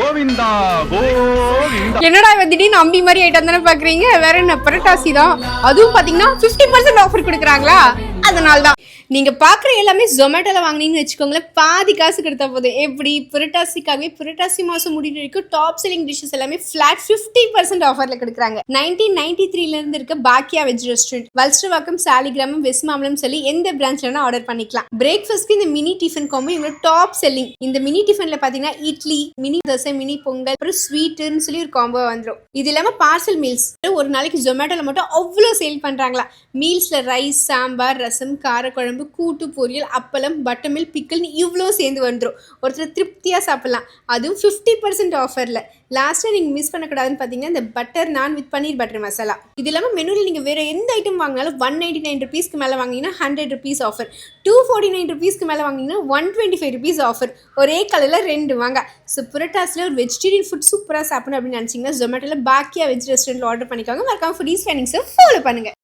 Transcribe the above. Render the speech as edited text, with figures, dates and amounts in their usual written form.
கோவிந்தா கோவிந்தா. என்னடா திடீர்னு அம்பி மாதிரி ஐட்டம் தானே பாக்குறீங்க? வேற என்ன, புரட்டாசி தான். அதுவும் பாத்தீங்கன்னா 50% ஆஃபர் கொடுக்குறாங்களா, அதனால தான். நீங்க பாக்குற எல்லாமே ஜொமேட்டோல வாங்கினீங்கன்னு வச்சுக்கோங்களேன், பாதி காசு கொடுத்தா போதும். எப்படி புரட்டாசிக்காகவே புரட்டாசி மாசம் முடிவு வரைக்கும் டாப் செல்லிங் டிஷஸ் எல்லாமே ஃபிளாட் 50% ஆஃபர்ல கொடுக்குறாங்க. 1993ல இருந்து இருக்க பாக்கியா வெஜ் ரெஸ்டாரண்ட், வல்ஸ்ட்ரவாக்கம், சாலிகிராமம், வெஸ்மாமலம் சொல்லி எந்த பிரான்ச்ல ஆர்டர் பண்ணிக்கலாம். பிரேக்ஃபாஸ்ட்க்கு இந்த மினி டிஃபன் காம்போ இவங்க டாப் செல்லிங். இந்த மினி டிஃபன்ல பாத்தீங்கன்னா இட்லி, மினி தோசை, மினி பொங்கல், அப்புறம் ஸ்வீட்னு சொல்லி ஒரு காம்போ வந்துடும். இது இல்லாம பார்சல் மீல்ஸ் ஒரு நாளைக்கு ஜொமேட்டோல மட்டும் அவ்வளோ சேல் பண்றாங்களா. மீல்ஸ்ல ரைஸ், சாம்பார், ரசம், காரக்குழம்பு, கூட்டு, பொரியல், அப்பளம், பட்டர் மில்க், பிக்கல்னு இவ்வளோ சேர்ந்து வந்துடும். ஒருத்தர் திருப்தியாக சாப்பிடலாம். அதுவும் 50% ஆஃபரில். லாஸ்ட்டாக நீங்கள் மிஸ் பண்ணக்கூடாதுன்னு பார்த்தீங்கன்னா இந்த பட்டர் நான் வித் பன்னீர் பட்டர் மசாலா. இது இல்லாமல் மெனுவில் நீங்கள் வேறு எந்த ஐட்டம் வாங்கினாலும் 199 ருபீஸ்க்கு மேலே வாங்கினீங்கன்னா 100 ருபீஸ் ஆஃபர், 249 ருபீஸ்க்கு மேலே வாங்கினீங்கன்னா 125 ருபீஸ் ஆஃபர். ஒரே கலரில் 2 வாங்க. ஸோ புரட்டாசியில் ஒரு வெஜிடேரியன் ஃபுட் சூப்பராக சாப்பிடணும் அப்படின்னு நினச்சிங்கன்னா ஜொமேட்டோவில் பாக்கியா வெஜ் ரெஸ்டாரண்ட்டில் ஆர்டர் பண்ணிக்கோங்க. மறக்காம ஃபுடீஸ் ஃபைனிங்ஸை ஃபாலோ பண்ணுங்கள்.